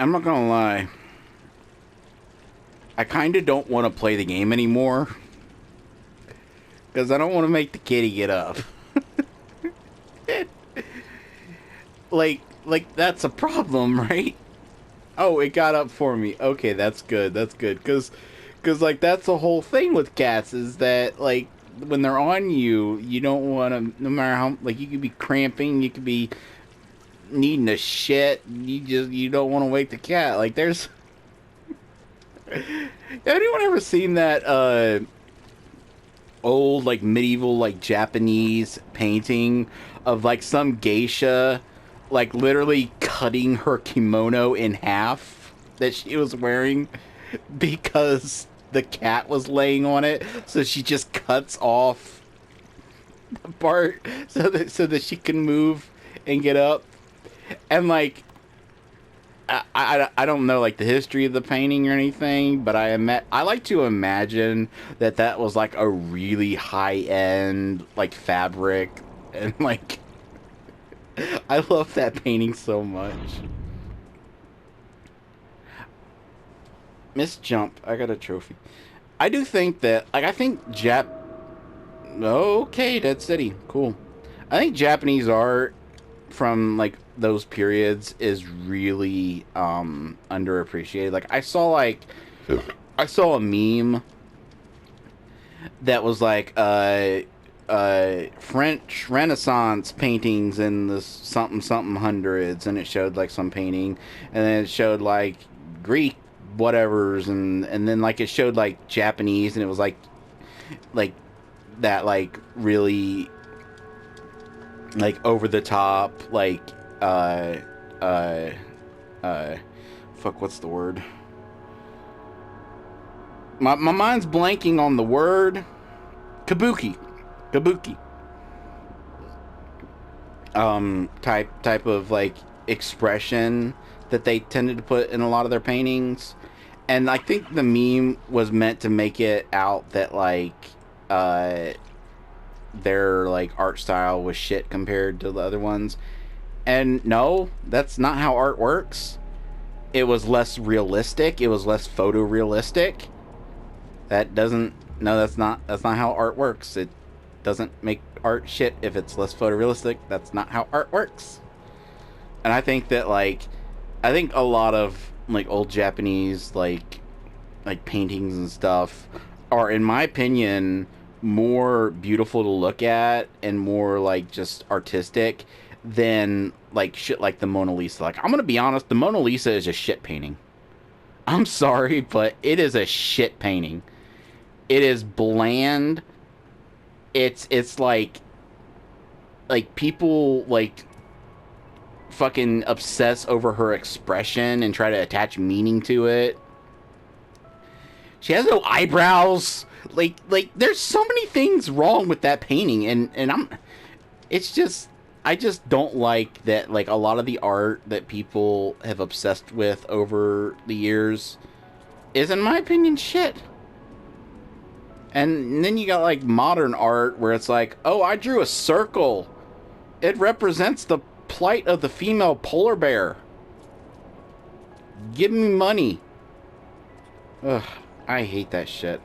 I'm not gonna lie. I kind of don't want to play the game anymore because I don't want to make the kitty get up. like that's a problem, right? Oh, it got up for me. Okay, that's good. That's good. Cause like that's the whole thing with cats is that like when they're on you, you don't want to. No matter how like you could be cramping, you could be needing a shit. You don't want to wake the cat. Like there's. Anyone ever seen that old like medieval like Japanese painting of like some geisha like literally cutting her kimono in half that she was wearing because the cat was laying on it, so she just cuts off the part so that she can move and get up. And like I don't know like the history of the painting or anything, but I like to imagine that that was like a really high end like fabric, and like I love that painting so much. Miss Jump, I got a trophy. I do think that like I think okay, Dead City, cool. I think Japanese art from like those periods is really underappreciated. Like I saw a meme that was like French Renaissance paintings in the something something hundreds, and it showed like some painting, and then it showed like Greek whatevers, and then like it showed like Japanese, and it was like that like really like over the top like uh uh uh fuck, what's the word? My mind's blanking on the word. Kabuki type of like expression that they tended to put in a lot of their paintings. And I think the meme was meant to make it out that like their like art style was shit compared to the other ones. And no, that's not how art works. It was less realistic. It was less photorealistic. That doesn't. No, that's not. That's not how art works. It doesn't make art shit if it's less photorealistic. That's not how art works. And I think that I think a lot of like old Japanese like paintings and stuff are, in my opinion, more beautiful to look at and more like just artistic than like shit like the Mona Lisa. Like I'm gonna be honest, the Mona Lisa is a shit painting. I'm sorry, but it is a shit painting. It is bland. It's like people like fucking obsess over her expression and try to attach meaning to it. She has no eyebrows. Like there's so many things wrong with that painting, and it's just I just don't like that like a lot of the art that people have obsessed with over the years is, in my opinion, shit. And then you got like modern art where it's like, oh, I drew a circle. It represents the plight of the female polar bear. Give me money. Ugh, I hate that shit.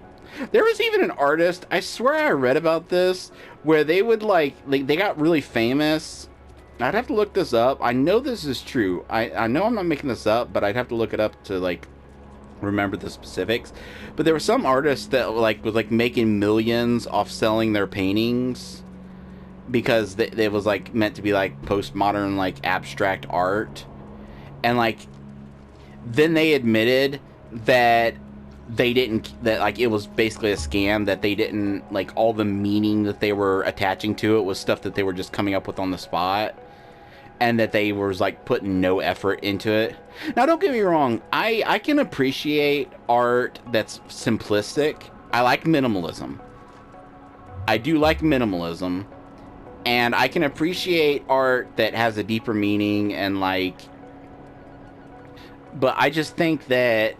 There was even an artist, I swear I read about this, where they would like they got really famous. I'd have to look this up. I know this is true. I know I'm not making this up, but I'd have to look it up to like remember the specifics. But there were some artists that like was like making millions off selling their paintings because they was like meant to be like postmodern like abstract art. And like then they admitted that they didn't, that like it was basically a scam, that they didn't like all the meaning that they were attaching to it was stuff that they were just coming up with on the spot, and that they was like putting no effort into it. Now don't get me wrong, I can appreciate art that's simplistic. I like minimalism. I do like minimalism, and I can appreciate art that has a deeper meaning and like, but I just think that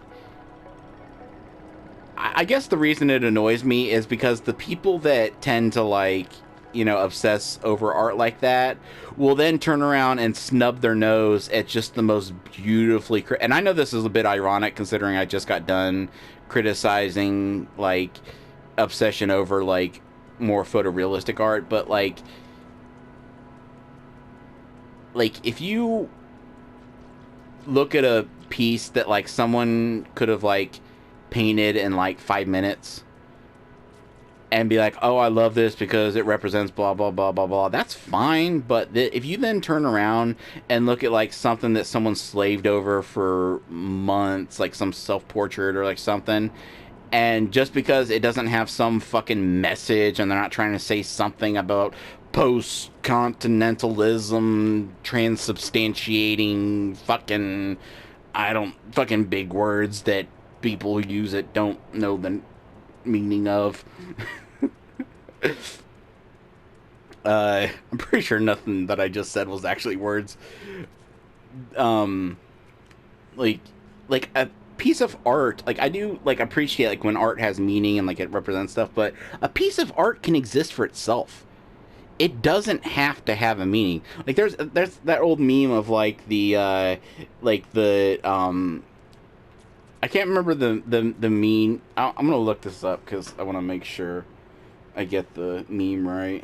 I guess the reason it annoys me is because the people that tend to like obsess over art like that will then turn around and snub their nose at just the most beautifully and I know this is a bit ironic considering I just got done criticizing like obsession over like more photorealistic art, but like if you look at a piece that like someone could have like painted in like 5 minutes and be like, oh, I love this because it represents blah, blah, blah, blah, blah. That's fine. But if you then turn around and look at like something that someone slaved over for months, like some self-portrait or like something, and just because it doesn't have some fucking message and they're not trying to say something about post-continentalism, transubstantiating fucking, I don't, fucking big words that people who use it don't know the meaning of. I'm pretty sure nothing that I just said was actually words. Um, like, like a piece of art, like I do like appreciate like when art has meaning and like it represents stuff, but a piece of art can exist for itself. It doesn't have to have a meaning. Like there's that old meme of like the I can't remember the meme. I'm gonna look this up because I want to make sure I get the meme right.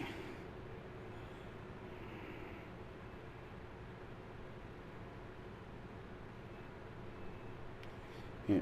Yeah.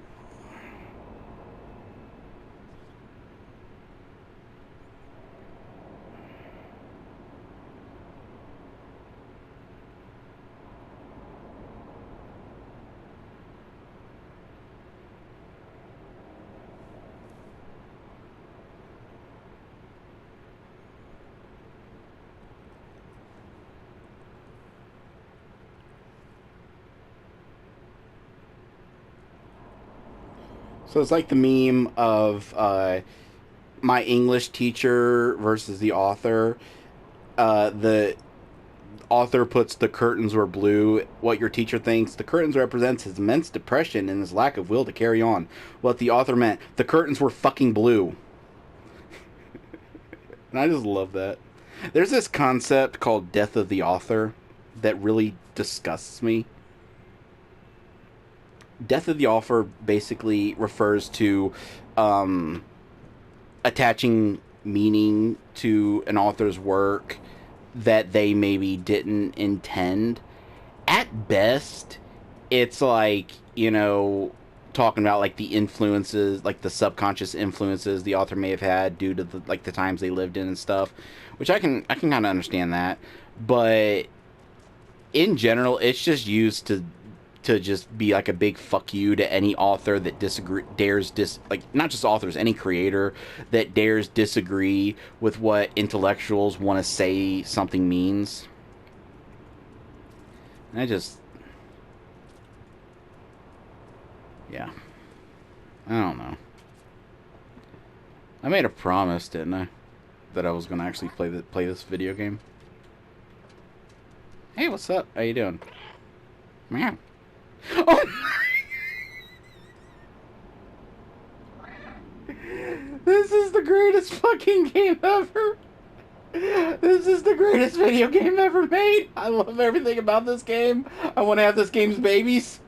So it's like the meme of my English teacher versus the author. The author puts the curtains were blue. What your teacher thinks the curtains represents his immense depression and his lack of will to carry on. What the author meant the curtains were fucking blue. And I just love that. There's this concept called death of the author that really disgusts me. Death of the author basically refers to um, attaching meaning to an author's work that they maybe didn't intend. At best, it's like, talking about like the influences, like the subconscious influences the author may have had due to the times they lived in and stuff, which I can kind of understand that. But in general, it's just used to just be like a big fuck you to any author that like not just authors, any creator that dares disagree with what intellectuals want to say something means. And yeah, I don't know. I made a promise, didn't I, that I was gonna actually play this video game. Hey, what's up? How you doing? Meow. Oh This is the greatest fucking game ever. This is the greatest video game ever made. I love everything about this game. I want to have this game's babies.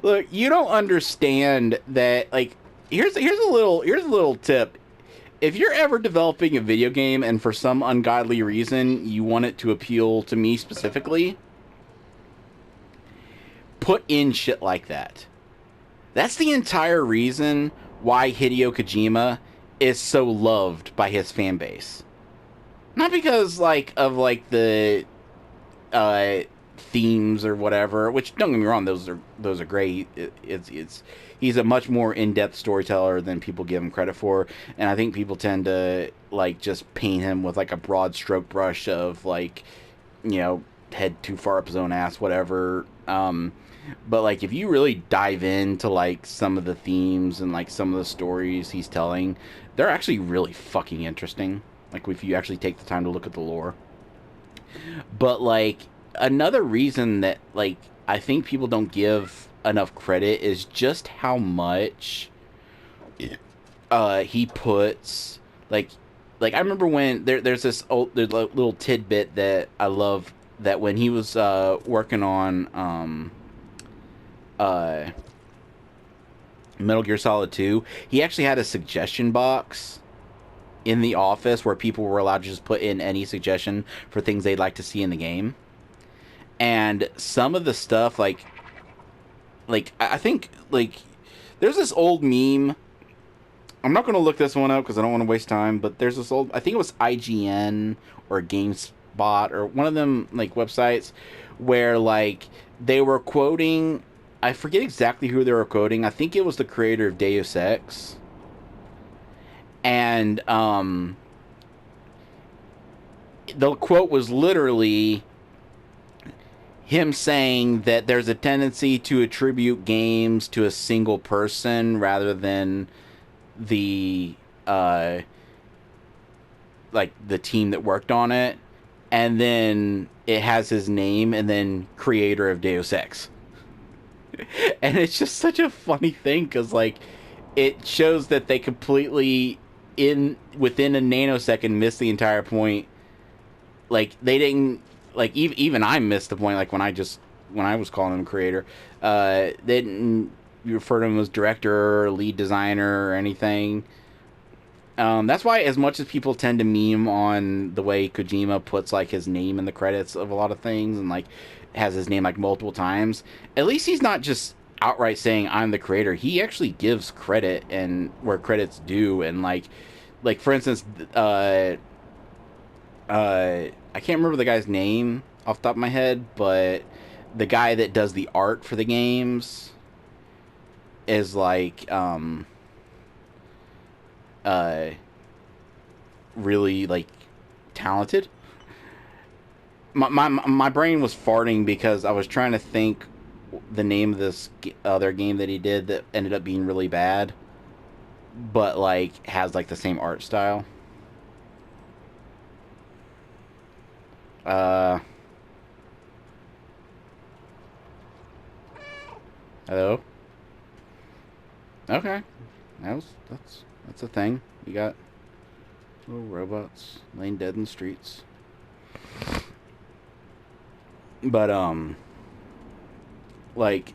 Look, you don't understand that. Like, here's a little tip. If you're ever developing a video game and for some ungodly reason you want it to appeal to me specifically, put in shit like that. That's the entire reason why Hideo Kojima is so loved by his fan base. Not because of the uh, themes or whatever, which don't get me wrong, those are great. He's a much more in-depth storyteller than people give him credit for, and I think people tend to just paint him with a broad stroke brush of head too far up his own ass, whatever. But if you really dive into some of the themes and some of the stories he's telling, they're actually really fucking interesting. If you actually take the time to look at the lore. But another reason that I think people don't give enough credit is just how much he puts like I remember when there's a little tidbit that I love, that when he was working on uh Metal Gear Solid 2, he actually had a suggestion box in the office where people were allowed to just put in any suggestion for things they'd like to see in the game. And some of the stuff, I think, there's this old meme. I'm not going to look this one up because I don't want to waste time, but there's this old, I think it was IGN or GameSpot or one of them, like, websites where, like, they were quoting, I forget exactly who they were quoting. I think it was the creator of Deus Ex. And the quote was literally him saying that there's a tendency to attribute games to a single person rather than the like the team that worked on it, and then it has his name and then creator of Deus Ex. And it's just such a funny thing because, like, it shows that they completely, in within a nanosecond, missed the entire point. Like, they didn't, like, even I missed the point, like, when I was calling him creator. They didn't refer to him as director or lead designer or anything. That's why, as much as people tend to meme on the way Kojima puts, like, his name in the credits of a lot of things and, like, has his name, like, multiple times, at least he's not just outright saying I'm the creator. He actually gives credit and where credit's due. And, like, for instance, I can't remember the guy's name off the top of my head, but the guy that does the art for the games is, like, really, like, talented. My brain was farting because I was trying to think the name of this other game that he did that ended up being really bad, but, like, has, like, the same art style. Uh, Hello. Okay, that's a thing. You got little robots laying dead in the streets. But like,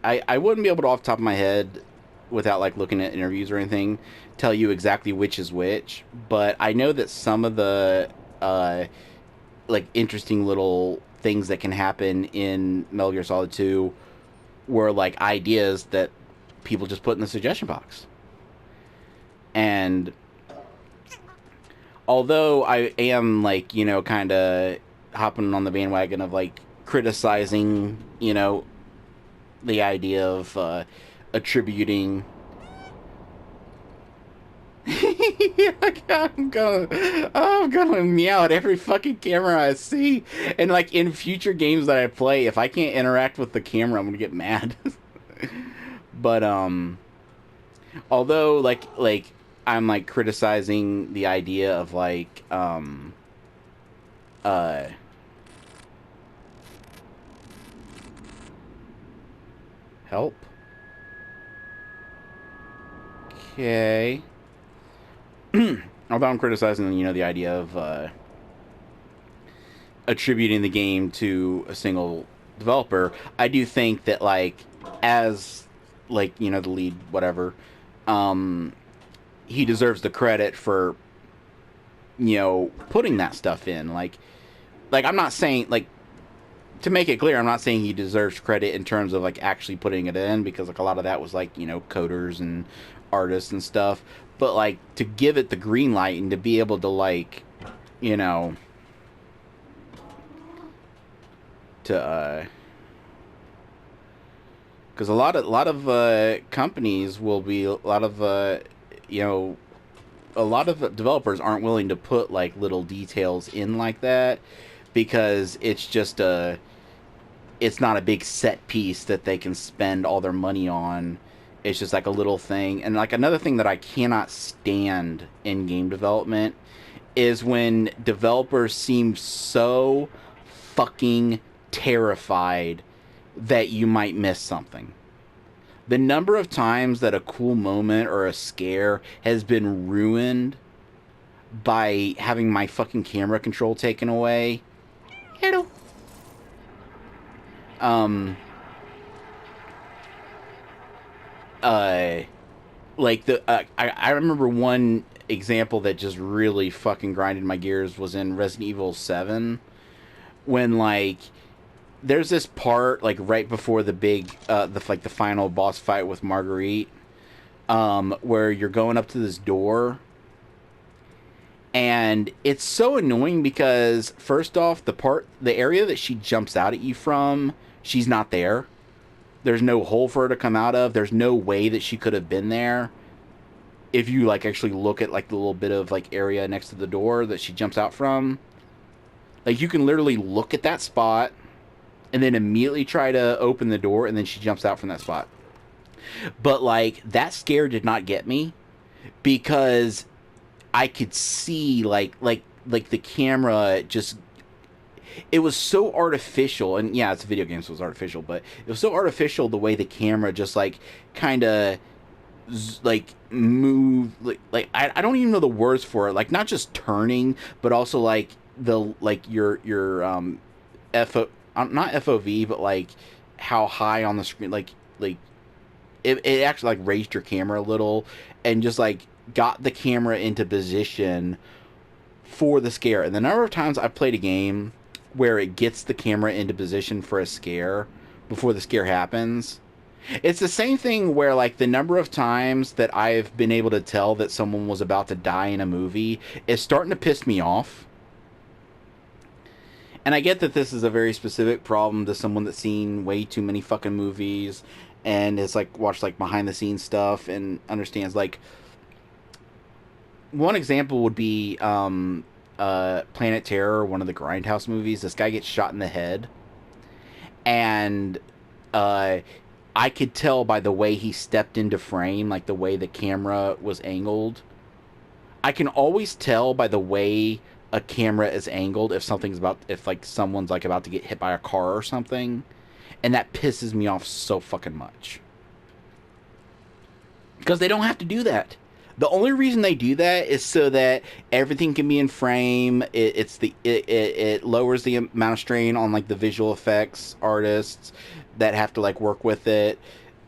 I wouldn't be able to, off the top of my head, without, like, looking at interviews or anything, tell you exactly which is which. But I know that some of the like, interesting little things that can happen in Metal Gear Solid 2 were, like, ideas that people just put in the suggestion box. And although I am, like, kind of hopping on the bandwagon of, like, criticizing, the idea of attributing. I'm gonna meow at every fucking camera I see, and, like, in future games that I play, if I can't interact with the camera, I'm gonna get mad. But although, like I'm, like, criticizing the idea of, like, uh help. Okay. Although I'm criticizing, the idea of attributing the game to a single developer, I do think that, like, as, like, the lead, whatever, um, he deserves the credit for, putting that stuff in. Like, I'm not saying, like, to make it clear, I'm not saying he deserves credit in terms of, like, actually putting it in, because, like, a lot of that was, like, coders and artists and stuff. But, like, to give it the green light and to be able to, like, to because a lot of companies will be, a lot of a lot of developers aren't willing to put, like, little details in like that, because it's not a big set piece that they can spend all their money on. It's just, like, a little thing. And, like, another thing that I cannot stand in game development is when developers seem so fucking terrified that you might miss something. The number of times that a cool moment or a scare has been ruined by having my fucking camera control taken away. Hello. Um. Like I remember one example that just really fucking grinded my gears was in Resident Evil 7 when like there's this part like right before the big the final boss fight with Marguerite where you're going up to this door. And it's so annoying because first off, the area that she jumps out at you from, she's not there. There's no hole for her to come out of. There's no way that she could have been there. If you like actually look at like the little bit of like area next to the door that she jumps out from, like you can literally look at that spot and then immediately try to open the door and then she jumps out from that spot. But like that scare did not get me because I could see like the camera just, it was so artificial. And yeah, it's a video game, so it was artificial, but it was so artificial the way the camera just like kind of like move like I don't even know the words for it, like not just turning but also like the like your FO, not FOV, but like how high on the screen, like it actually like raised your camera a little and just like got the camera into position for the scare. And the number of times I played a game where it gets the camera into position for a scare before the scare happens. It's the same thing where like the number of times that I've been able to tell that someone was about to die in a movie is starting to piss me off. And I get that this is a very specific problem to someone that's seen way too many fucking movies and has like watched like behind the scenes stuff and understands like one example would be Planet Terror, one of the Grindhouse movies. This guy gets shot in the head and I could tell by the way he stepped into frame, like the way the camera was angled. I can always tell by the way a camera is angled if like someone's like about to get hit by a car or something. And that pisses me off so fucking much. Because they don't have to do that. The only reason they do that is so that everything can be in frame. It lowers the amount of strain on like the visual effects artists that have to like work with it,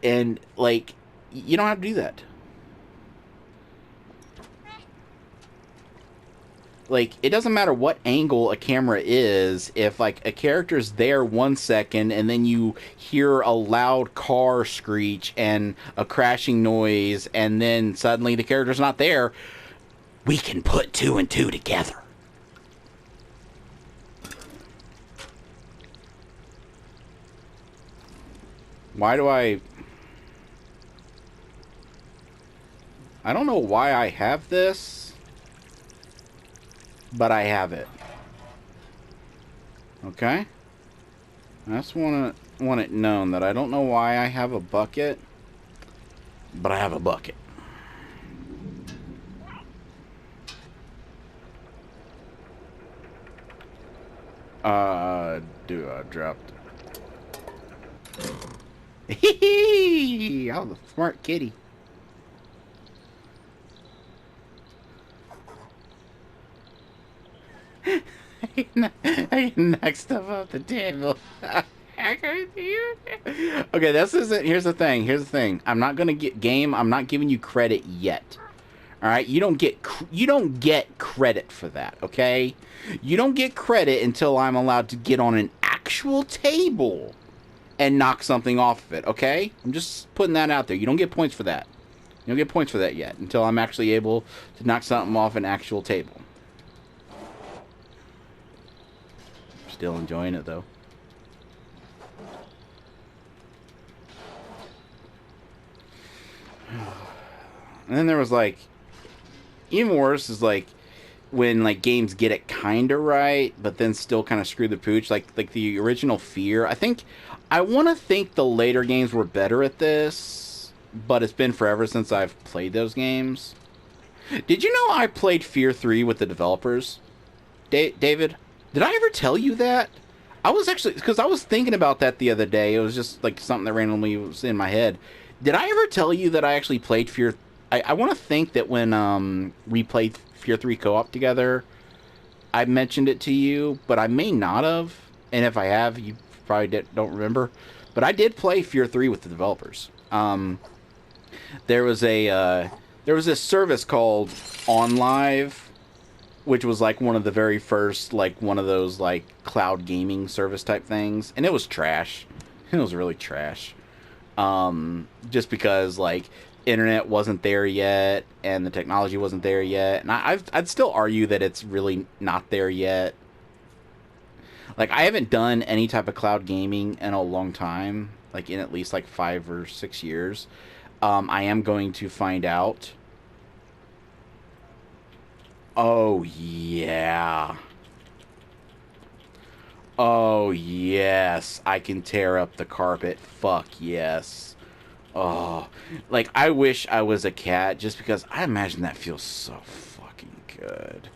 and like you don't have to do that. Like it doesn't matter what angle a camera is, if like a character's there 1 second and then you hear a loud car screech and a crashing noise and then suddenly the character's not there, we can put 2 and 2 together. Why do I don't know why I have this, but I have it. Okay? I just want it known that I don't know why I have a bucket, but I have a bucket. Dude, I dropped it. I was a smart kitty. I can knock stuff off the table. Okay, this isn't. Here's the thing. I'm not gonna get game. I'm not giving you credit yet. All right, you don't get credit for that. Okay, you don't get credit until I'm allowed to get on an actual table and knock something off of it. Okay, I'm just putting that out there. You don't get points for that. You don't get points for that yet until I'm actually able to knock something off an actual table. Still enjoying it though. And then there was like, even worse is like when like games get it kind of right, but then still kind of screw the pooch. Like the original Fear. I want to think the later games were better at this, but it's been forever since I've played those games. Did you know I played Fear 3 with the developers? David, did I ever tell you that? I was actually, because I was thinking about that the other day. It was just like something that randomly was in my head. Did I ever tell you that I actually played Fear? I want to think that when we played Fear 3 co-op together, I mentioned it to you, but I may not have. And if I have, you probably don't remember. But I did play Fear 3 with the developers. There was this service called OnLive, which was like one of the very first, like one of those like cloud gaming service type things, and it was trash. It was really trash. Just because like internet wasn't there yet and the technology wasn't there yet, and I'd still argue that it's really not there yet. Like I haven't done any type of cloud gaming in a long time, like in at least like 5 or 6 years. I am going to find out. Oh yeah. Oh yes, I can tear up the carpet. Fuck yes. Oh, like I wish I was a cat just because I imagine that feels so fucking good.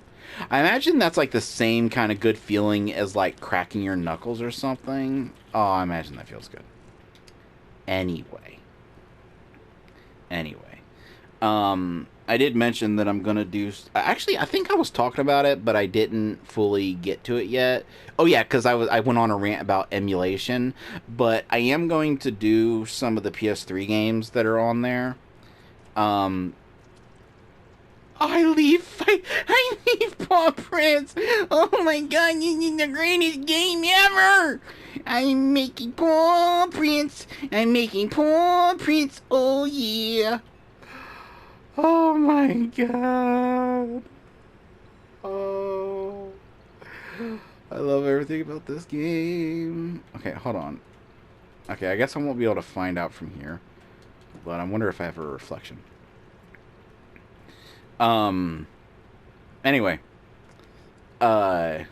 I imagine that's like the same kind of good feeling as like cracking your knuckles or something. Oh, I imagine that feels good. Anyway. Anyway. I did mention that I'm gonna do. Actually, I think I was talking about it, but I didn't fully get to it yet. Oh yeah, because I went on a rant about emulation, but I am going to do some of the PS3 games that are on there. Um, I leave Paw Prince. Oh my god, this is the greatest game ever. I'm making Paw Prince. I'm making Paw Prince. Oh yeah. Oh my god. Oh. I love everything about this game. Okay, hold on. Okay, I guess I won't be able to find out from here. But I wonder if I have a reflection. Anyway. Uh.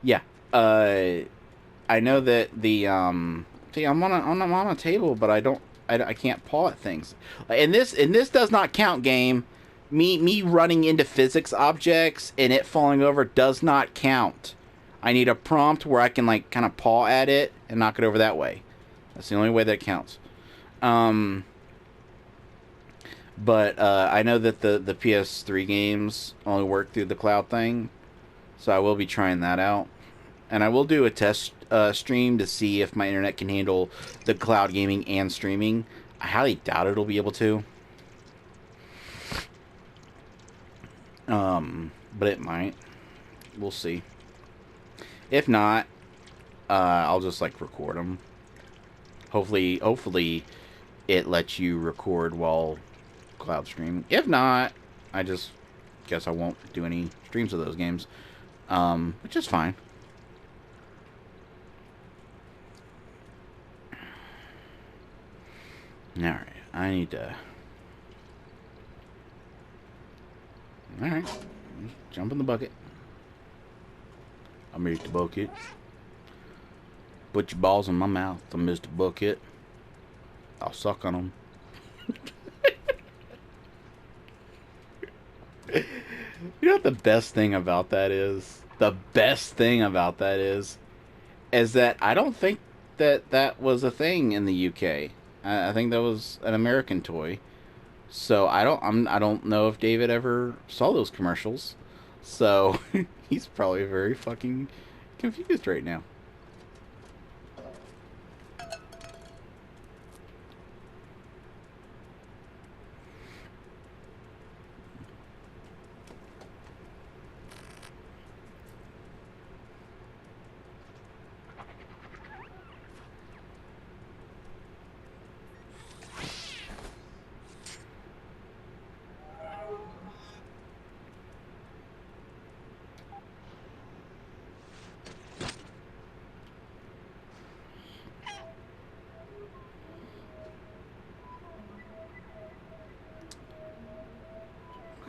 Yeah. I know that the, see, I'm on a table, but I can't paw at things. And this does not count, game. Me running into physics objects and it falling over does not count. I need a prompt where I can like kind of paw at it and knock it over that way. That's the only way that counts. But I know that the PS3 games only work through the cloud thing, so I will be trying that out. And I will do a test stream to see if my internet can handle the cloud gaming and streaming. I highly doubt it'll be able to. But it might. We'll see. If not, I'll just like record them. Hopefully, it lets you record while cloud streaming. If not, I just guess I won't do any streams of those games, which is fine. Alright, I need to... Alright, jump in the bucket. I made the bucket. Put your balls in my mouth, I missed the bucket. I'll suck on them. You know what the best thing about that is? The best thing about that is that I don't think that was a thing in the UK. I think that was an American toy. So I don't know if David ever saw those commercials. So he's probably very fucking confused right now.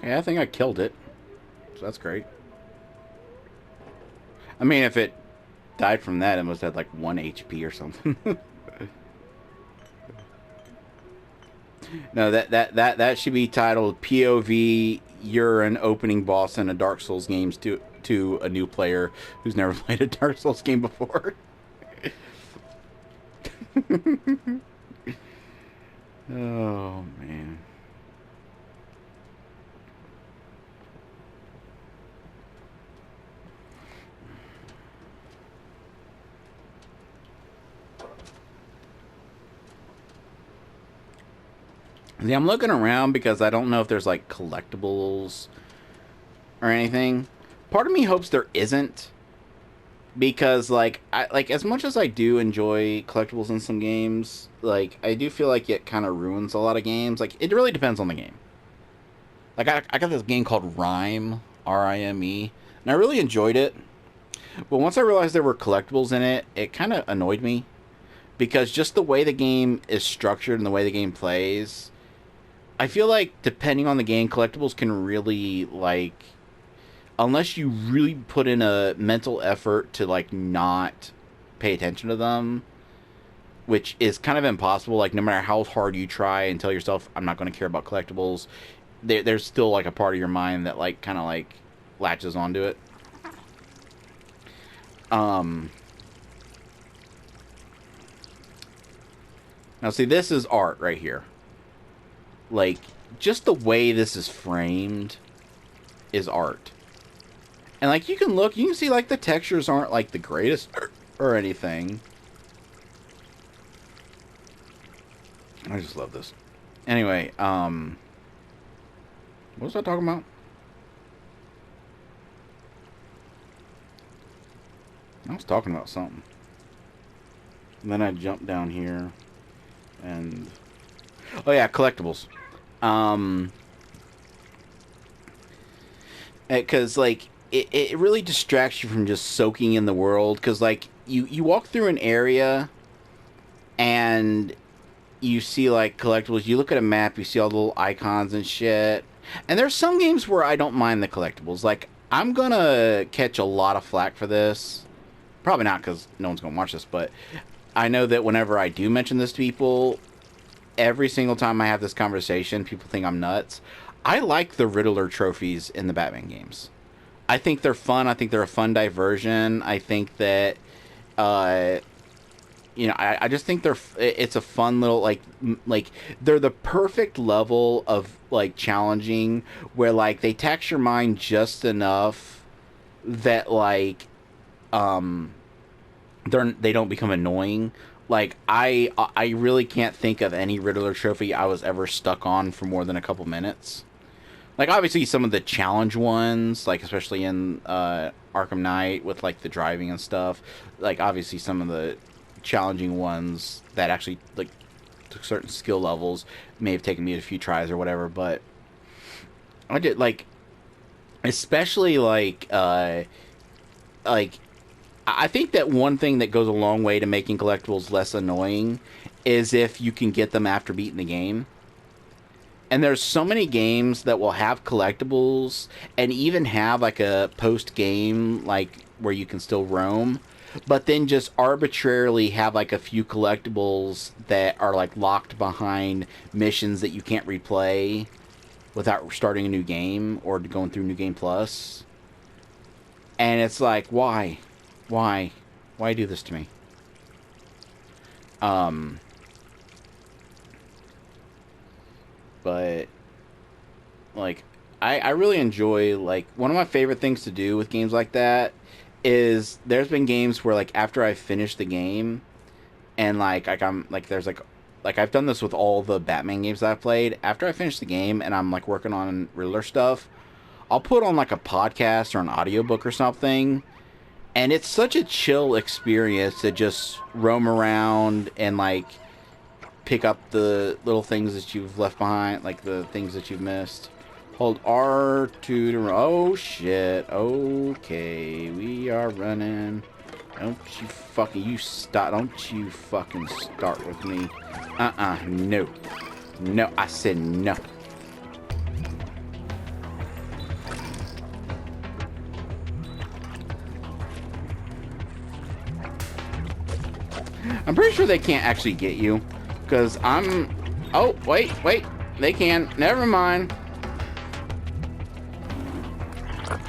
Yeah, I think I killed it. So that's great. I mean, if it died from that, it must have like 1 HP or something. No, that should be titled POV. You're an opening boss in a Dark Souls games to a new player who's never played a Dark Souls game before. Oh, man. See, I'm looking around because I don't know if there's like collectibles or anything. Part of me hopes there isn't because like I like as much as I do enjoy collectibles in some games, like I do feel like it kind of ruins a lot of games. Like it really depends on the game. Like I got this game called Rime, Rime, and I really enjoyed it. But once I realized there were collectibles in it, it kind of annoyed me because just the way the game is structured and the way the game plays, I feel like depending on the game, collectibles can really like unless you really put in a mental effort to like not pay attention to them, which is kind of impossible. Like no matter how hard you try and tell yourself I'm not going to care about collectibles, there's still like a part of your mind that like kind of like latches onto it. Now see, this is art right here. Like just the way this is framed is art. And like you can look, you can see like the textures aren't like the greatest or anything. I just love this. Anyway, what was I talking about? I was talking about something. And then I jumped down here and oh yeah, collectibles. Because like it really distracts you from just soaking in the world. Because like you walk through an area and you see like collectibles. You look at a map, you see all the little icons and shit. And there's some games where I don't mind the collectibles. Like I'm gonna catch a lot of flack for this. Probably not because no one's gonna watch this, but I know that whenever I do mention this to people, every single time I have this conversation, people think I'm nuts. I like the Riddler trophies in the Batman games. I think they're fun. I think they're a fun diversion. I think that, you know, I just think it's a fun little, like, they're the perfect level of, like, challenging where, like, they tax your mind just enough that, like, they don't become annoying. Like I really can't think of any Riddler trophy I was ever stuck on for more than a couple minutes. Like obviously some of the challenge ones, like especially in Arkham Knight with like the driving and stuff. Like obviously some of the challenging ones that actually like took certain skill levels may have taken me a few tries or whatever. But I did like, especially like I think that one thing that goes a long way to making collectibles less annoying is if you can get them after beating the game. And there's so many games that will have collectibles and even have like a post-game like where you can still roam, but then just arbitrarily have like a few collectibles that are like locked behind missions that you can't replay without starting a new game or going through New Game Plus. And it's like, why? Why do this to me? But like I really enjoy, like, one of my favorite things to do with games like that is there's been games where like after I finish the game and like I'm like there's like I've done this with all the Batman games that I've played. After I finish the game and I'm like working on Riddler stuff, I'll put on like a podcast or an audiobook or something. And it's such a chill experience to just roam around and, like, pick up the little things that you've left behind, like the things that you've missed. Hold R2 to run. Oh, shit. Okay, we are running. Don't you fucking start with me. No. No, I said no. I'm pretty sure they can't actually get you. Because I'm... Oh, wait. They can. Never mind.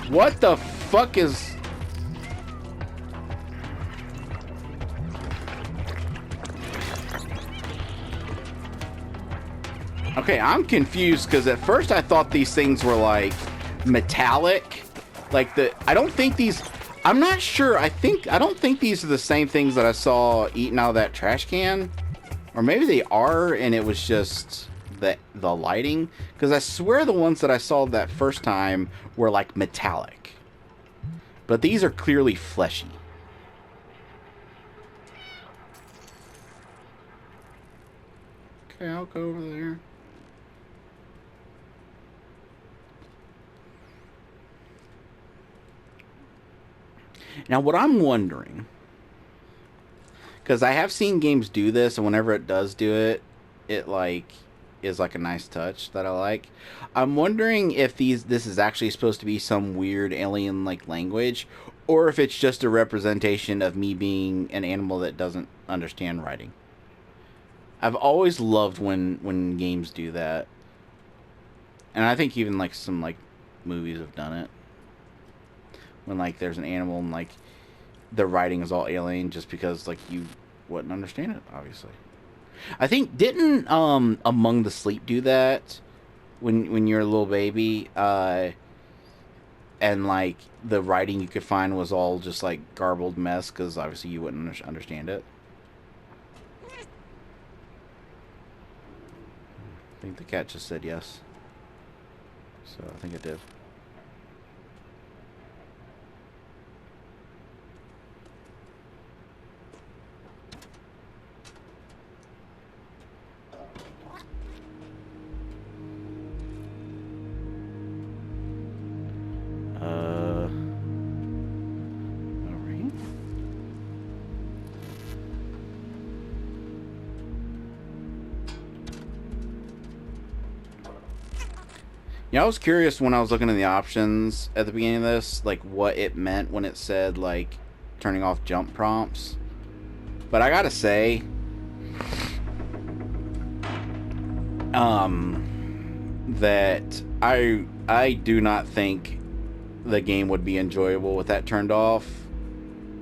What the fuck is... Okay, I'm confused because at first I thought these things were like metallic. Like I don't think these, I'm not sure. I don't think these are the same things that I saw eating out of that trash can. Or maybe they are and it was just the lighting. Because I swear the ones that I saw that first time were like metallic. But these are clearly fleshy. Okay, I'll go over there. Now, what I'm wondering, because I have seen games do this, and whenever it does do it, it like is like a nice touch that I like. I'm wondering if this is actually supposed to be some weird alien like language, or if it's just a representation of me being an animal that doesn't understand writing. I've always loved when games do that, and I think even like some like movies have done it. When like there's an animal and like the writing is all alien just because like you wouldn't understand it, obviously. I think didn't Among the Sleep do that when you're a little baby, and like the writing you could find was all just like garbled mess because obviously you wouldn't understand it. I think the cat just said yes, so I think it did. Alright. Yeah, I was curious when I was looking at the options at the beginning of this, like what it meant when it said like turning off jump prompts. But I gotta say, that I do not think the game would be enjoyable with that turned off,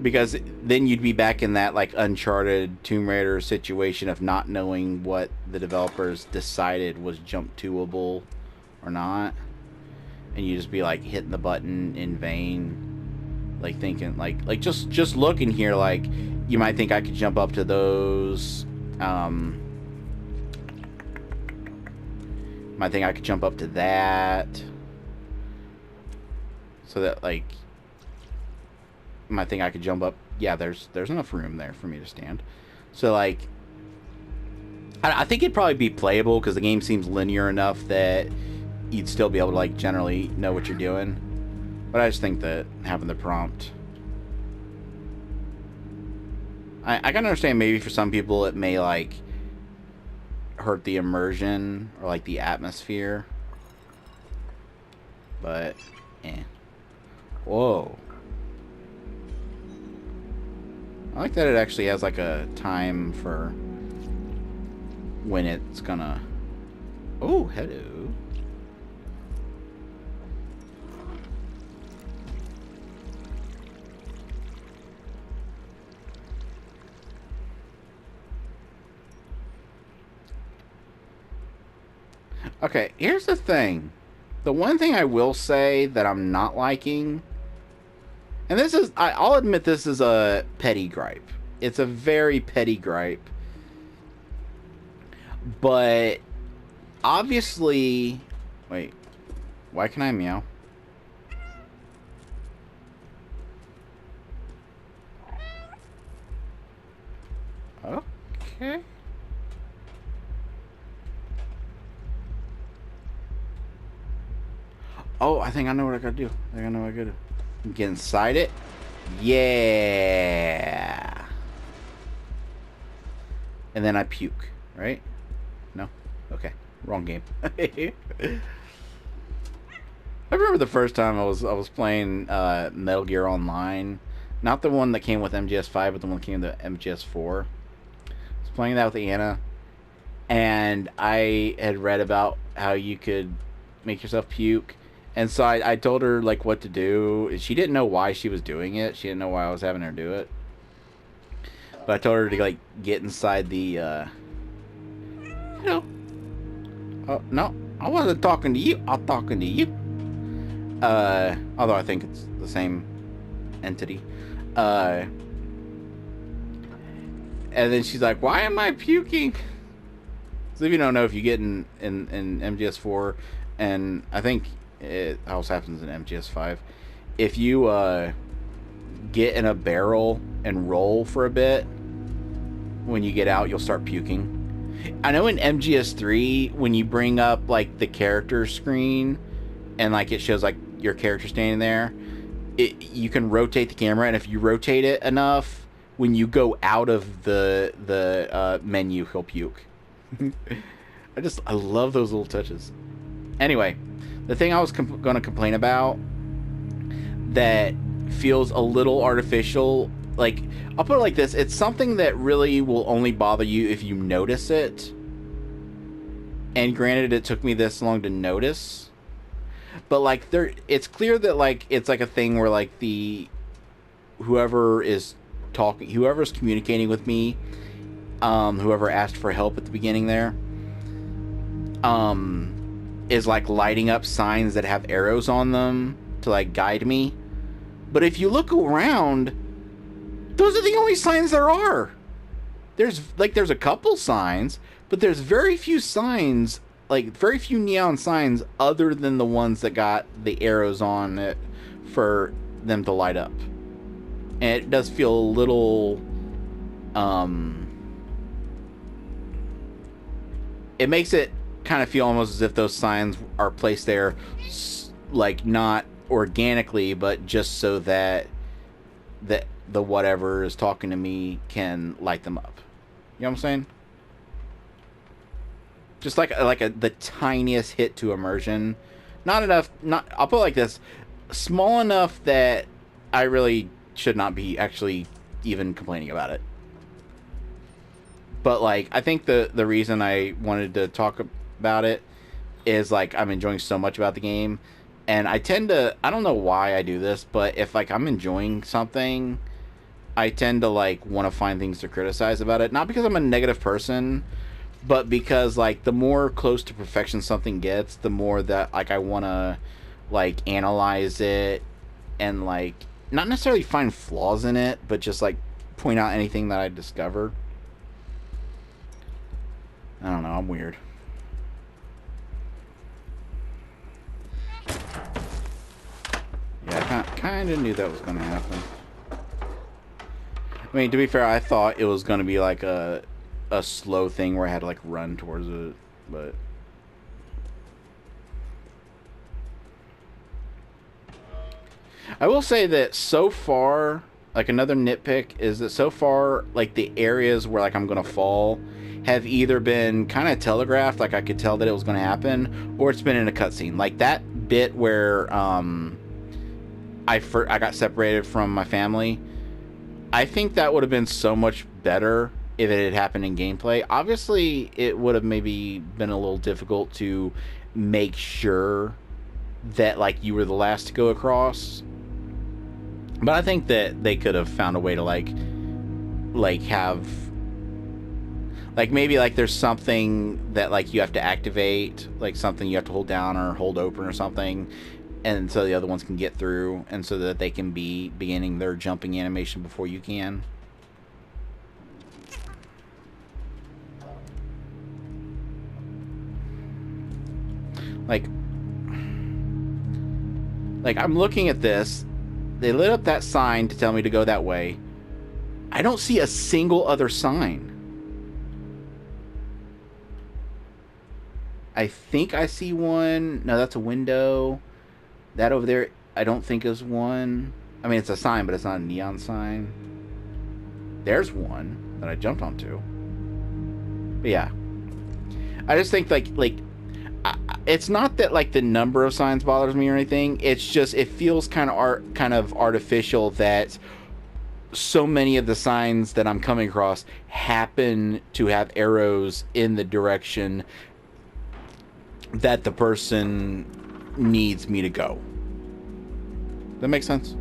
because then you'd be back in that like Uncharted Tomb Raider situation of not knowing what the developers decided was jump toable or not, and you just be like hitting the button in vain, like thinking like just looking here, like you might think I could jump up to those, might think I could jump up to that, so that like might think I could jump up. Yeah, there's enough room there for me to stand. So like I think it'd probably be playable because the game seems linear enough that you'd still be able to like generally know what you're doing. But I just think that having the prompt, I can understand maybe for some people it may like hurt the immersion or like the atmosphere, but whoa, I like that it actually has like a time for when it's gonna. Oh, hello. Okay, here's the thing. The one thing I will say that I'm not liking, and this is, I'll admit this is a petty gripe. It's a very petty gripe. But obviously, wait, why can I meow? Okay. Oh, I think I know what I gotta do. I think I know what I gotta do. Get inside it. Yeah. And then I puke, right? No? Okay. Wrong game. I remember the first time I was playing Metal Gear Online. Not the one that came with MGS5, but the one that came with MGS4. I was playing that with Anna, and I had read about how you could make yourself puke. And so I told her like what to do. She didn't know why she was doing it. She didn't know why I was having her do it. But I told her to like get inside the Oh, no, I wasn't talking to you. I'm talking to you. Although I think it's the same entity. Uh, and then she's like, "Why am I puking?" So if you don't know, if you get in MGS4, and I think it also happens in MGS5, if you get in a barrel and roll for a bit, when you get out, you'll start puking. I know in MGS3, when you bring up like the character screen, and like it shows like your character standing there, you can rotate the camera, and if you rotate it enough, when you go out of the menu, he'll puke. I love those little touches. Anyway, the thing I was going to complain about that feels a little artificial, like, I'll put it like this: it's something that really will only bother you if you notice it. And granted, it took me this long to notice, but like it's clear that like it's like a thing where like whoever's communicating with me, whoever asked for help at the beginning there, is like lighting up signs that have arrows on them to like guide me. But if you look around, those are the only signs there are. There's a couple signs, but there's very few signs, like very few neon signs other than the ones that got the arrows on it for them to light up. And it does feel a little it makes it kind of feel almost as if those signs are placed there like not organically, but just so that the whatever is talking to me can light them up. You know what I'm saying? Just like the tiniest hit to immersion. Not enough. I'll put it like this: small enough that I really should not be actually even complaining about it. But like, I think the reason I wanted to talk about it is like I'm enjoying so much about the game, and I tend to, I don't know why I do this, but if like I'm enjoying something, I tend to like want to find things to criticize about it. Not because I'm a negative person, but because like the more close to perfection something gets, the more that like I want to like analyze it and like not necessarily find flaws in it, but just like point out anything that I discover. I don't know, I'm weird. Yeah, I kind of knew that was going to happen. I mean, to be fair, I thought it was going to be like a slow thing where I had to like run towards it, but I will say that so far, like another nitpick is that so far, like the areas where like I'm going to fall have either been kind of telegraphed, like I could tell that it was going to happen, or it's been in a cutscene. Like that bit where I got separated from my family. I think that would have been so much better if it had happened in gameplay. Obviously, it would have maybe been a little difficult to make sure that like you were the last to go across. But I think that they could have found a way to like have like maybe like there's something that like you have to activate, like something you have to hold down or hold open or something, and so the other ones can get through, and so that they can be beginning their jumping animation before you can. Like I'm looking at this. They lit up that sign to tell me to go that way. I don't see a single other sign. I think I see one. No, that's a window. That over there, I don't think is one. I mean, it's a sign, but it's not a neon sign. There's one that I jumped onto. But yeah. I just think, it's not that, like, the number of signs bothers me or anything. It's just, it feels kind of artificial that so many of the signs that I'm coming across happen to have arrows in the direction that the person needs me to go. That makes sense?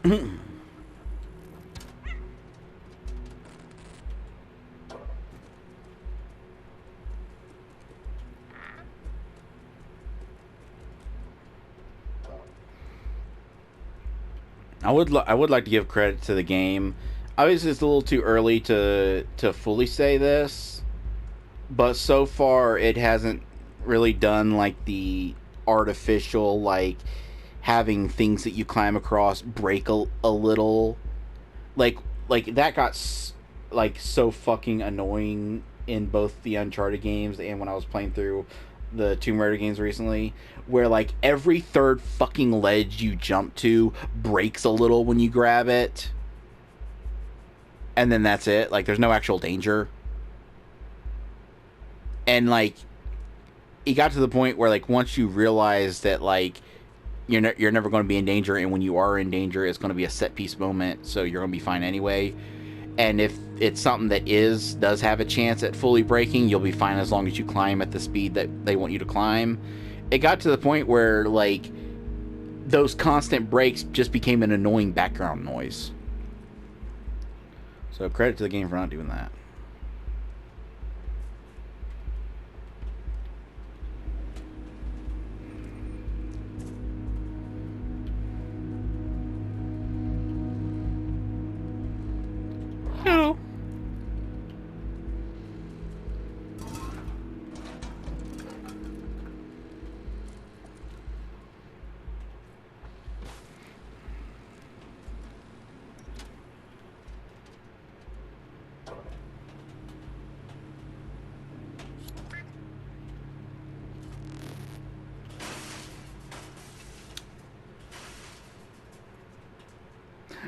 I would like to give credit to the game. Obviously, it's a little too early to fully say this, but so far it hasn't really done like the artificial, like having things that you climb across break a little, like that got like so fucking annoying in both the Uncharted games and when I was playing through the Tomb Raider games recently, where like every third fucking ledge you jump to breaks a little when you grab it, and then that's it. Like there's no actual danger. And like it got to the point where like once you realize that like you're never going to be in danger, and when you are in danger it's going to be a set piece moment, so you're going to be fine anyway. And if it's something that does have a chance at fully breaking, you'll be fine as long as you climb at the speed that they want you to climb. It got to the point where like those constant breaks just became an annoying background noise. So credit to the game for not doing that. No.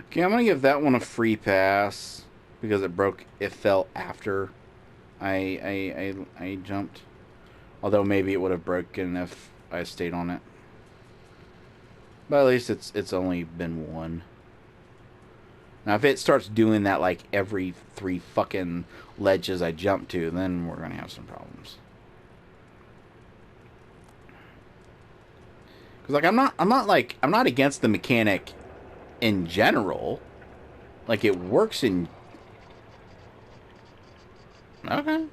Okay, I'm gonna give that one a free pass because it fell after I jumped. Although maybe it would have broken if I stayed on it. But at least it's only been one. Now if it starts doing that like every 3 fucking ledges I jump to, then we're gonna have some problems. Cause like I'm not against the mechanic in general. Like it works in. Okay.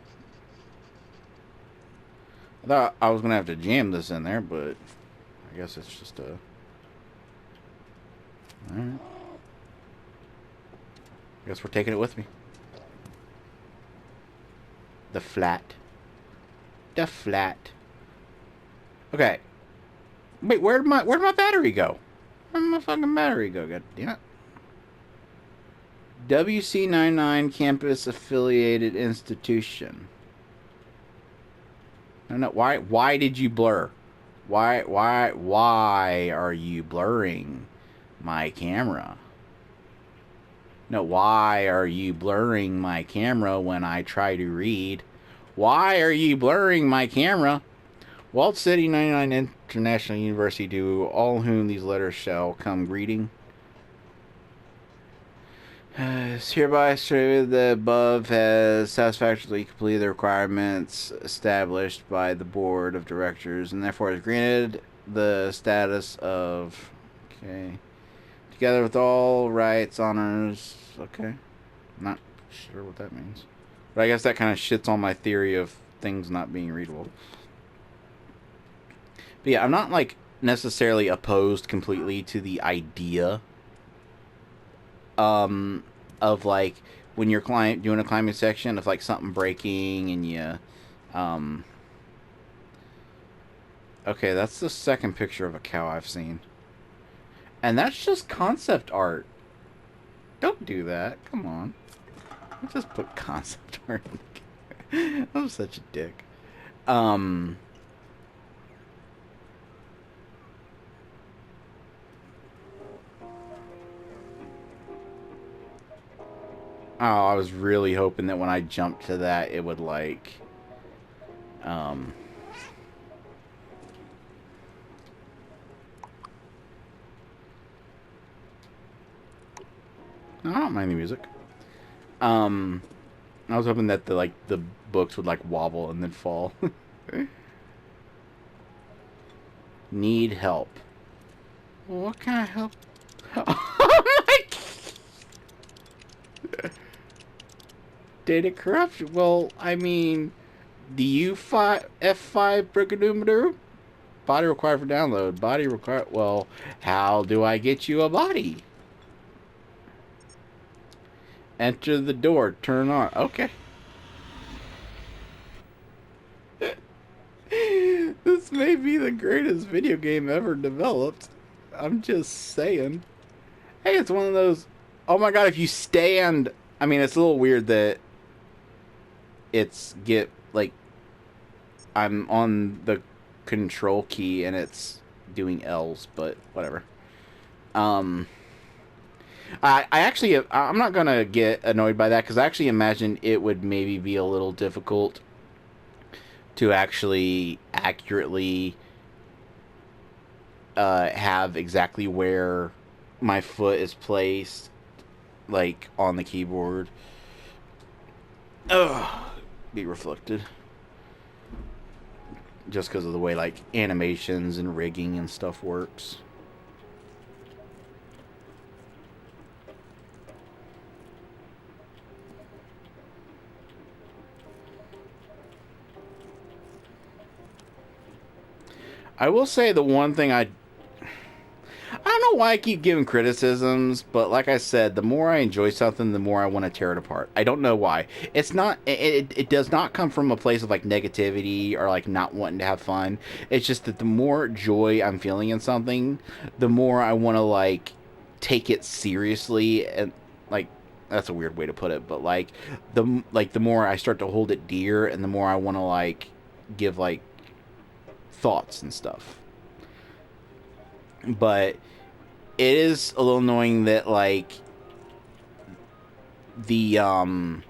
I thought I was gonna have to jam this in there, but I guess it's just a. Alright. I guess we're taking it with me. The flat. The flat. Okay. Wait, where'd my battery go? Where'd my fucking battery go? God damn it. WC99 campus affiliated institution. No, why did you blur? Why are you blurring my camera? No, why are you blurring my camera when I try to read? Why are you blurring my camera? Walt City 99 International University, to all whom these letters shall come greeting. It's hereby stated the above has satisfactorily completed the requirements established by the board of directors and therefore is granted the status of, okay, together with all rights, honors, okay. Not sure what that means. But I guess that kind of shits on my theory of things not being readable. But yeah, I'm not like necessarily opposed completely to the idea of like when you're doing a climbing section of like something breaking and you okay, that's the second picture of a cow I've seen. And that's just concept art. Don't do that. Come on. Let's just put concept art in. I'm such a dick. Oh, I was really hoping that when I jumped to that, it would like, I don't mind the music. I was hoping that the books would like wobble and then fall. Need help. Well, what kind of help? Data corruption. Well, I mean, the U5 F5 brigadier body required for download. Body required. Well, how do I get you a body? Enter the door. Turn on. Okay. This may be the greatest video game ever developed. I'm just saying. Hey, it's one of those. Oh my god! If you stand, I mean, it's a little weird that it's get like I'm on the control key and it's doing L's, but whatever. Um, I actually I'm not gonna get annoyed by that because I actually imagine it would maybe be a little difficult to actually accurately have exactly where my foot is placed, like on the keyboard. Ugh, be reflected. Just because of the way like animations and rigging and stuff works. I will say the one thing I don't know why I keep giving criticisms, but like I said, the more I enjoy something, the more I want to tear it apart. I don't know why. It's not. It does not come from a place of like negativity or like not wanting to have fun. It's just that the more joy I'm feeling in something, the more I want to like take it seriously and like that's a weird way to put it, but like the more I start to hold it dear, and the more I want to like give like thoughts and stuff. But it is a little annoying that like the L2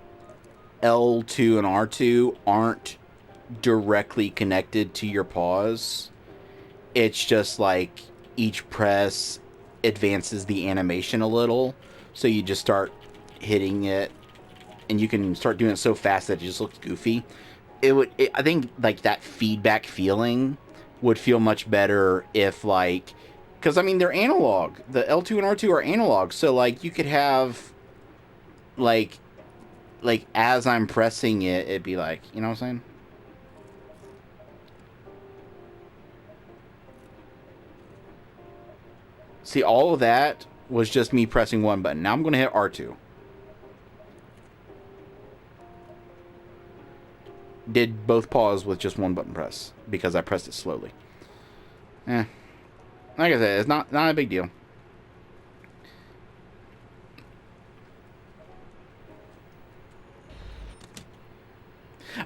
and R2 aren't directly connected to your pause. It's just like each press advances the animation a little, so you just start hitting it and you can start doing it so fast that it just looks goofy. I think like that feedback feeling would feel much better if like because I mean they're analog. The L2 and R2 are analog, so like you could have like as I'm pressing it, it'd be like, you know what I'm saying? See, all of that was just me pressing one button. Now I'm going to hit R2. Did both pause with just one button press because I pressed it slowly. Like I said, it's not a big deal.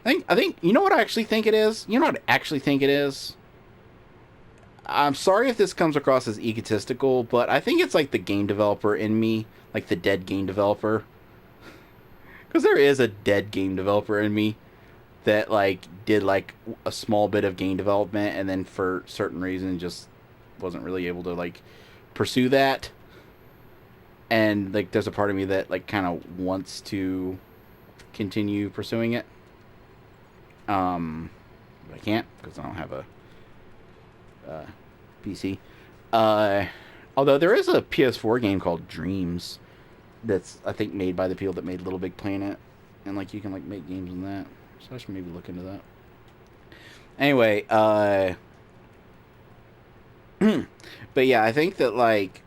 I think you know what I actually think it is? You know what I actually think it is? I'm sorry if this comes across as egotistical, but I think it's like the game developer in me, like the dead game developer. Because there is a dead game developer in me that like did like a small bit of game development and then for certain reasons just wasn't really able to like pursue that. And like there's a part of me that like kind of wants to continue pursuing it. But I can't because I don't have a PC. Although there is a PS4 game called Dreams that's I think made by the people that made Little Big Planet, and like you can like make games in that. So I should maybe look into that. Anyway, but yeah, I think that like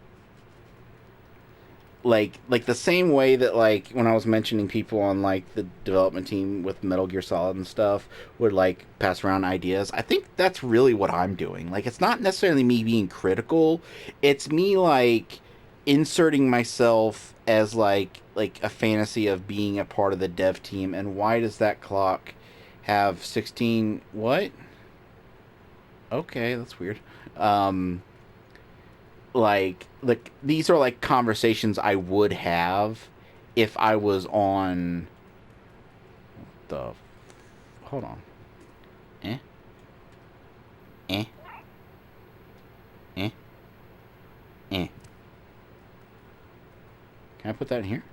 the same way that like when I was mentioning people on like the development team with Metal Gear Solid and stuff would like pass around ideas. I think that's really what I'm doing. Like it's not necessarily me being critical. It's me like inserting myself as like a fantasy of being a part of the dev team. And why does that clock have 16 what? Okay, that's weird. Um like these are like conversations I would have if I was on the hold on. Eh? Eh? Eh? Eh? Can I put that in here?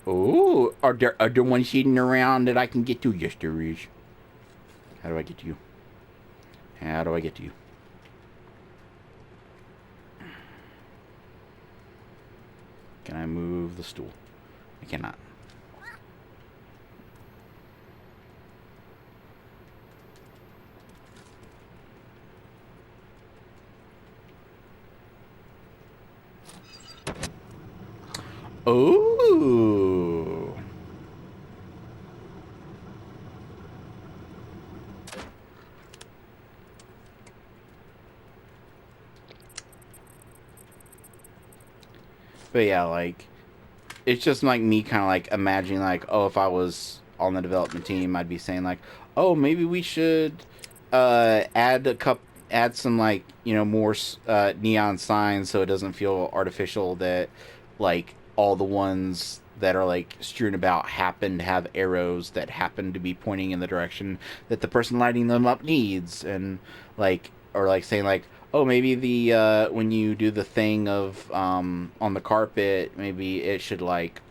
Oh, are there ones hidden around that I can get to? Yes, there is. How do I get to you? How do I get to you? Can I move the stool? I cannot. Ooh. But yeah, like, it's just like me kind of like imagining like, oh, if I was on the development team, I'd be saying like, oh, maybe we should add some like, more neon signs so it doesn't feel artificial that like all the ones that are like strewn about happen to have arrows that happen to be pointing in the direction that the person lighting them up needs, and like, or like saying like, oh, maybe the when you do the thing of on the carpet, maybe it should like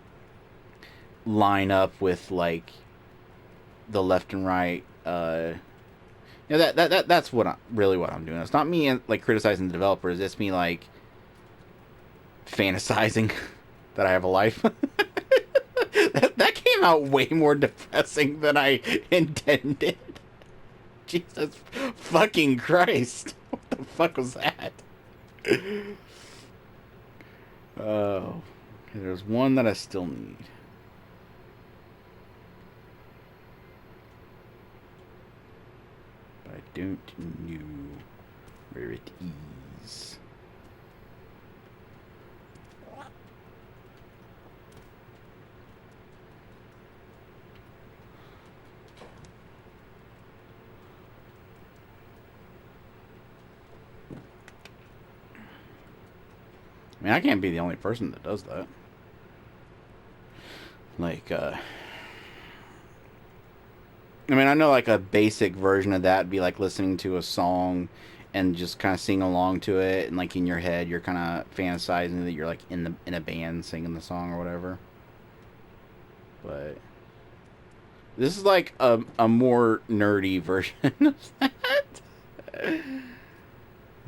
line up with like the left and right. That's really what I'm doing. It's not me like criticizing the developers. It's me like fantasizing that I have a life. That came out way more depressing than I intended. Jesus fucking Christ. What the fuck was that? Oh. There's one that I still need. But I don't know where it is. I mean, I can't be the only person that does that. Like, I mean, I know like a basic version of that would be like listening to a song and just kind of sing along to it, and like in your head, you're kind of fantasizing that you're like in a band singing the song or whatever. But this is like a more nerdy version of that.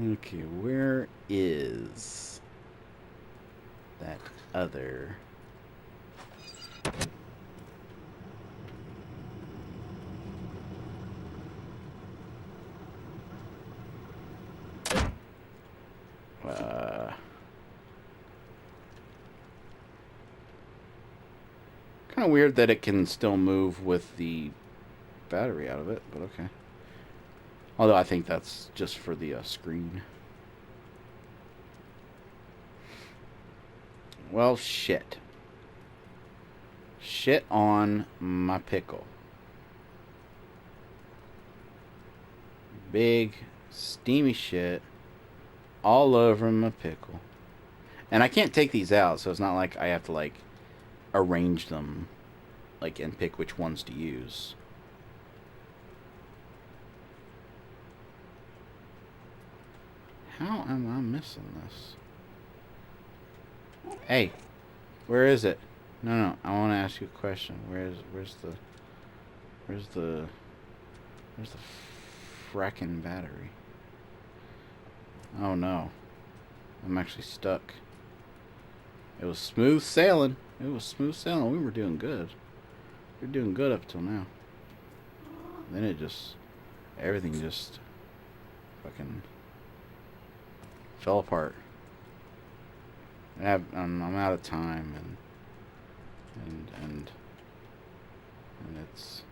Okay, where is that other? Kind of weird that it can still move with the battery out of it, but okay. Although I think that's just for the screen. Well, shit. Shit on my pickle. Big, steamy shit all over my pickle. And I can't take these out, so it's not like I have to, like, arrange them, like, and pick which ones to use. How am I missing this? Hey, where is it? No, I want to ask you a question. Where's the fracking battery? Oh no, I'm actually stuck. It was smooth sailing. It was smooth sailing. We were doing good. We were doing good up till now. Then everything just fucking fell apart. I'm out of time, and it's.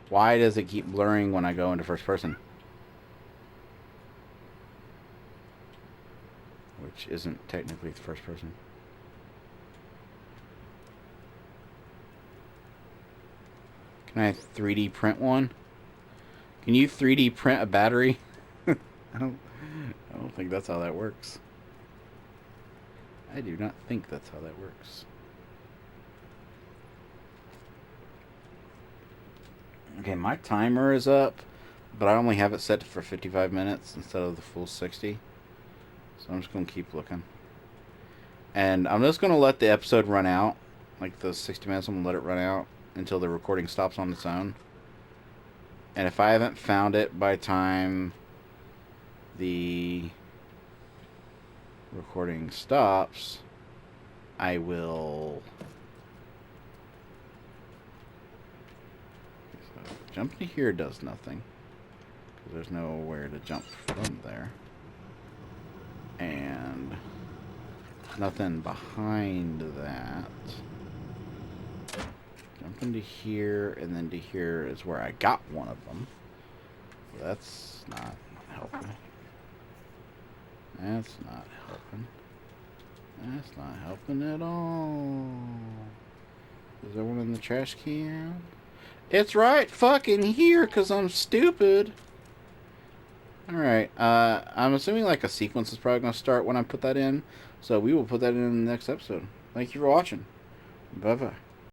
Why does it keep blurring when I go into first person? Which isn't technically the first person. Can I 3D print one? Can you 3D print a battery? I don't think that's how that works. I do not think that's how that works. Okay, my timer is up, but I only have it set for 55 minutes instead of the full 60. So I'm just going to keep looking. And I'm just going to let the episode run out. Like the 60 minutes, I'm going to let it run out until the recording stops on its own. And if I haven't found it by time the recording stops, I will jumping here does nothing because there's nowhere to jump from there. And nothing behind that. Jump into here, and then to here is where I got one of them. So that's not helping. That's not helping. That's not helping at all. Is there one in the trash can? It's right fucking here, because I'm stupid. Alright, I'm assuming like a sequence is probably going to start when I put that in. So we will put that in the next episode. Thank you for watching. Bye-bye.